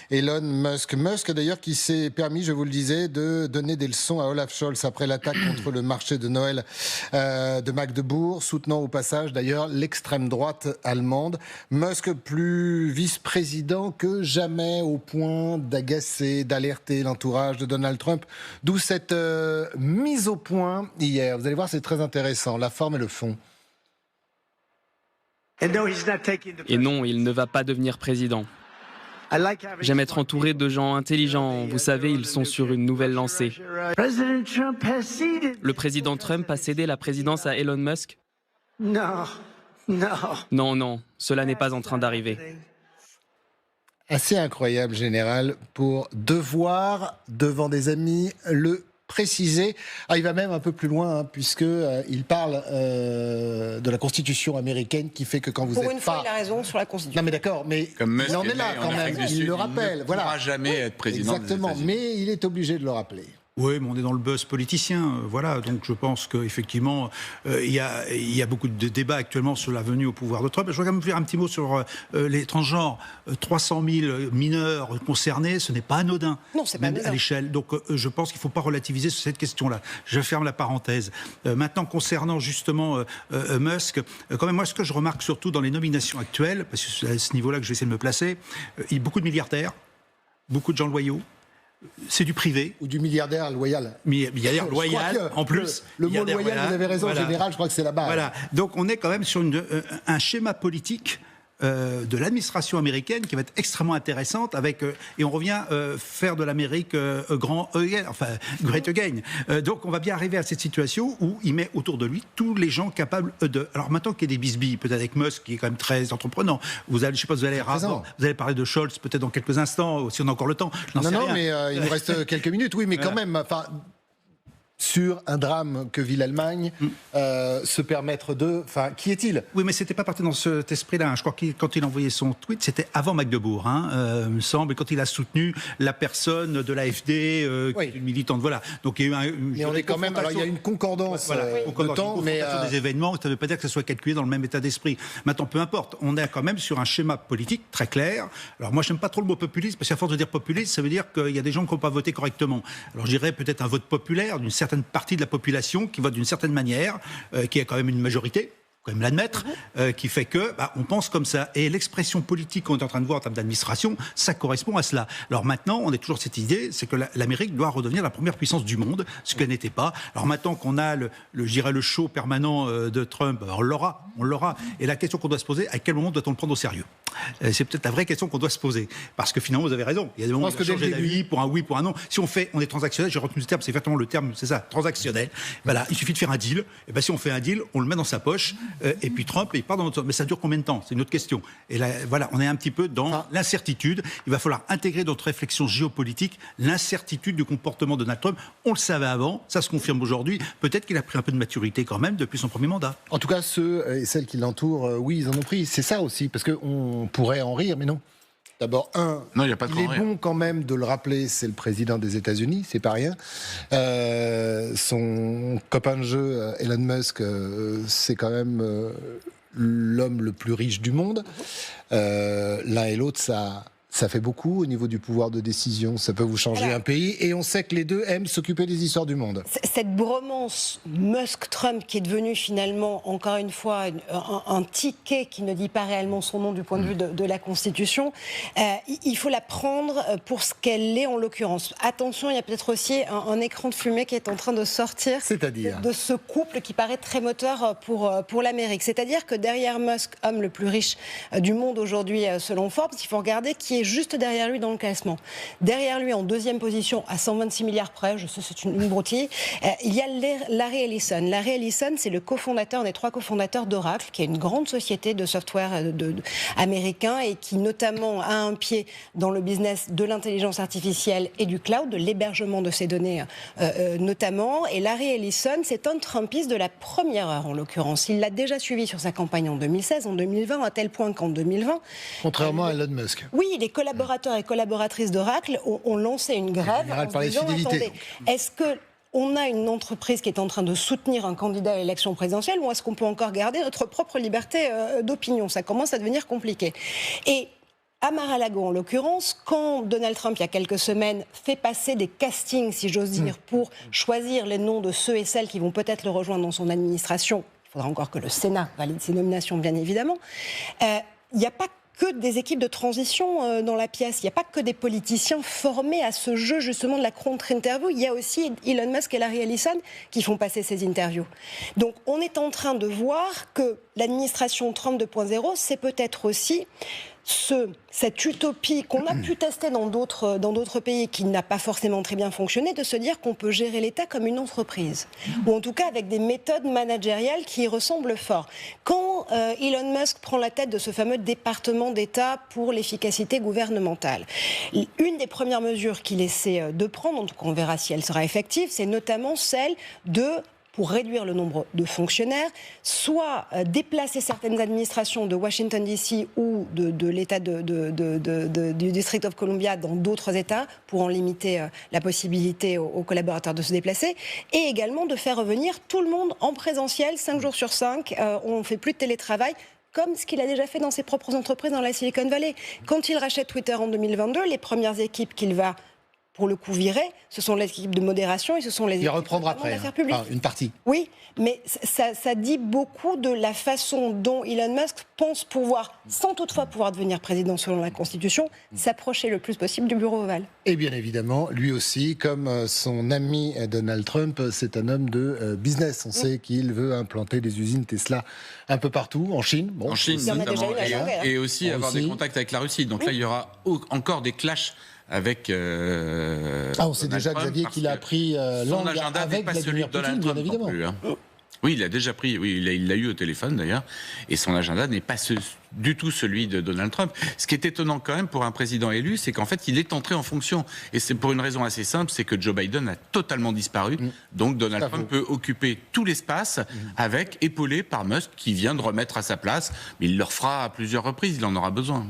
Elon Musk. Musk d'ailleurs qui s'est permis, je vous le disais, de donner des leçons à Olaf Scholz après l'attaque contre le marché de Noël de Magdebourg, soutenant au passage d'ailleurs l'extrême droite allemande. Musk plus vice-président que jamais, au point d'agacer, d'alerter l'entourage de Donald Trump. D'où cette mise au point hier. Vous allez voir, c'est très intéressant, la forme et le fond. Et non, il ne va pas devenir président. J'aime être entouré de gens intelligents. Vous savez, ils sont sur une nouvelle lancée. Le président Trump a cédé la présidence à Elon Musk ? Non, cela n'est pas en train d'arriver. Assez incroyable, général, pour devoir, devant des amis, le préciser. Il va même un peu plus loin, puisqu'il parle de la Constitution américaine qui fait que quand vous êtes Pour une fois, pas... il a raison sur la Constitution. Non mais d'accord, mais il en est là quand même, il le rappelle. Il ne pourra jamais être président des Exactement, États-Unis. mais il est obligé de le rappeler. Oui, mais on est dans le buzz politicien, voilà. Donc je pense qu'effectivement, il y a beaucoup de débats actuellement sur la venue au pouvoir de Trump. Je voudrais quand même faire un petit mot sur les transgenres. 300 000 mineurs concernés, ce n'est pas anodin. Non, c'est pas même anodin. à l'échelle. Donc je pense qu'il ne faut pas relativiser sur cette question-là. Je ferme la parenthèse. Maintenant, concernant justement Musk, quand même, moi, ce que je remarque surtout dans les nominations actuelles, parce que c'est à ce niveau-là que je vais essayer de me placer, il y a beaucoup de milliardaires, beaucoup de gens loyaux. C'est du privé. Ou du milliardaire loyal. Milliardaire loyal, en plus. Le mot loyal, voilà, vous avez raison, voilà. en général, je crois que c'est la base. Voilà. Donc on est quand même sur un schéma politique de l'administration américaine qui va être extrêmement intéressante avec et on revient faire de l'Amérique great again. Donc on va bien arriver à cette situation où il met autour de lui tous les gens capables de. Alors maintenant qu'il y a des bisbilles, peut-être avec Musk qui est quand même très entreprenant. Je sais pas, vous allez parler de Scholz peut-être dans quelques instants, si on a encore le temps. Je n'en sais rien. Mais il nous reste quelques minutes. Oui, mais voilà. quand même. Sur un drame que vit l'Allemagne, se permettre de... Enfin, qui est-il ? Oui, mais c'était pas parti dans cet esprit-là. Je crois que quand il a envoyé son tweet, c'était avant Magdebourg, il me semble, quand il a soutenu la personne de l'AfD, qui est une militante. Voilà. Donc il y a eu mais on est quand même... Alors il y a une concordance de temps, mais... des événements, ça ne veut pas dire que ça soit calculé dans le même état d'esprit. Maintenant, peu importe. On est quand même sur un schéma politique très clair. Alors moi, j'aime pas trop le mot populiste, parce qu'à force de dire populiste, ça veut dire qu'il y a des gens qui n'ont pas voté correctement. Alors je dirais peut-être un vote populaire d'une certaine partie de la population qui vote d'une certaine manière, qui est quand même une majorité, quand même l'admettre, qui fait que on pense comme ça. Et l'expression politique qu'on est en train de voir en termes d'administration, ça correspond à cela. Alors maintenant, on a toujours cette idée, c'est que l'Amérique doit redevenir la première puissance du monde, ce qu'elle n'était pas. Alors maintenant qu'on a le show permanent de Trump, on l'aura. Et la question qu'on doit se poser, à quel moment doit-on le prendre au sérieux ? C'est peut-être la vraie question qu'on doit se poser. Parce que finalement, vous avez raison. Il y a des moments où on va changer d'avis pour un oui, pour un non. Si on est transactionnel, j'ai retenu ce terme, c'est exactement le terme, c'est ça, transactionnel. Voilà, il suffit de faire un deal. Et si on fait un deal, on le met dans sa poche. Et puis Trump, il part dans notre... Mais ça dure combien de temps ? C'est une autre question. Et là, voilà, on est un petit peu dans l'incertitude. Il va falloir intégrer dans notre réflexion géopolitique l'incertitude du comportement de Donald Trump. On le savait avant, ça se confirme aujourd'hui. Peut-être qu'il a pris un peu de maturité quand même depuis son premier mandat. En tout cas, ceux et celles qui l'entourent, oui, ils en ont pris. C'est ça aussi, parce qu'on pourrait en rire, mais non. D'abord, il est bon quand même de le rappeler, c'est le président des États-Unis, c'est pas rien. Son copain de jeu, Elon Musk, c'est quand même l'homme le plus riche du monde. L'un et l'autre, ça fait beaucoup au niveau du pouvoir de décision. Ça peut vous changer un pays. Et on sait que les deux aiment s'occuper des histoires du monde. Cette bromance Musk-Trump qui est devenue finalement, encore une fois, un ticket qui ne dit pas réellement son nom du point de vue de la Constitution, il faut la prendre pour ce qu'elle est en l'occurrence. Attention, il y a peut-être aussi un écran de fumée qui est en train de sortir de ce couple qui paraît très moteur pour l'Amérique. C'est-à-dire que derrière Musk, homme le plus riche du monde aujourd'hui selon Forbes, il faut regarder qui est juste derrière lui dans le classement. Derrière lui, en deuxième position, à 126 milliards près, je sais, c'est une broutille, il y a Larry Ellison. Larry Ellison, c'est le cofondateur, un des 3 cofondateurs d'Oracle, qui est une grande société de software américain et qui notamment a un pied dans le business de l'intelligence artificielle et du cloud, de l'hébergement de ces données notamment. Et Larry Ellison, c'est un Trumpiste de la première heure en l'occurrence. Il l'a déjà suivi sur sa campagne en 2016, en 2020, à tel point qu'en 2020... Contrairement à Elon Musk. Oui, les collaborateurs et collaboratrices d'Oracle ont lancé une grève en se disant, attendez, est-ce qu'on a une entreprise qui est en train de soutenir un candidat à l'élection présidentielle ou est-ce qu'on peut encore garder notre propre liberté d'opinion ? Ça commence à devenir compliqué. Et À Mar-a-Lago, en l'occurrence, quand Donald Trump, il y a quelques semaines, fait passer des castings, si j'ose dire, pour choisir les noms de ceux et celles qui vont peut-être le rejoindre dans son administration, il faudra encore que le Sénat valide ces nominations, bien évidemment, il n'y a pas que des équipes de transition dans la pièce. Il n'y a pas que des politiciens formés à ce jeu, justement, de la contre-interview. Il y a aussi Elon Musk et Larry Ellison qui font passer ces interviews. Donc, on est en train de voir que l'administration Trump 2.0, c'est peut-être aussi cette utopie qu'on a pu tester dans d'autres pays qui n'a pas forcément très bien fonctionné, de se dire qu'on peut gérer l'État comme une entreprise. Ou en tout cas avec des méthodes managériales qui y ressemblent fort. Quand Elon Musk prend la tête de ce fameux département d'État pour l'efficacité gouvernementale, une des premières mesures qu'il essaie de prendre, en tout cas on verra si elle sera effective, c'est notamment celle pour réduire le nombre de fonctionnaires, soit déplacer certaines administrations de Washington DC ou de l'État du District of Columbia dans d'autres États pour en limiter la possibilité aux collaborateurs de se déplacer, et également de faire revenir tout le monde en présentiel 5 jours sur 5. On ne fait plus de télétravail, comme ce qu'il a déjà fait dans ses propres entreprises dans la Silicon Valley. Quand il rachète Twitter en 2022, les premières équipes qu'il va pour le coup virer, ce sont les équipes de modération et ce sont les équipes d'affaires publiques. Enfin, une partie. Oui, mais ça dit beaucoup de la façon dont Elon Musk pense pouvoir, sans toutefois pouvoir devenir président selon la Constitution, s'approcher le plus possible du bureau ovale. Et bien évidemment, lui aussi, comme son ami Donald Trump, c'est un homme de business. On sait qu'il veut implanter des usines Tesla un peu partout, en Chine. En Chine, notamment, et aussi avoir des contacts avec la Russie. Donc là, il y aura encore des clashs avec on sait déjà, Xavier, qu'il a pris son agenda n'est pas celui de Donald Trump non plus. Oui, il a déjà pris, il l'a eu au téléphone d'ailleurs, et son agenda n'est pas du tout celui de Donald Trump. Ce qui est étonnant quand même pour un président élu, c'est qu'en fait, il est entré en fonction. Et c'est pour une raison assez simple, c'est que Joe Biden a totalement disparu. Donc Donald Trump peut occuper tout l'espace, épaulé par Musk, qui vient de remettre à sa place. Mais il le refera à plusieurs reprises, il en aura besoin.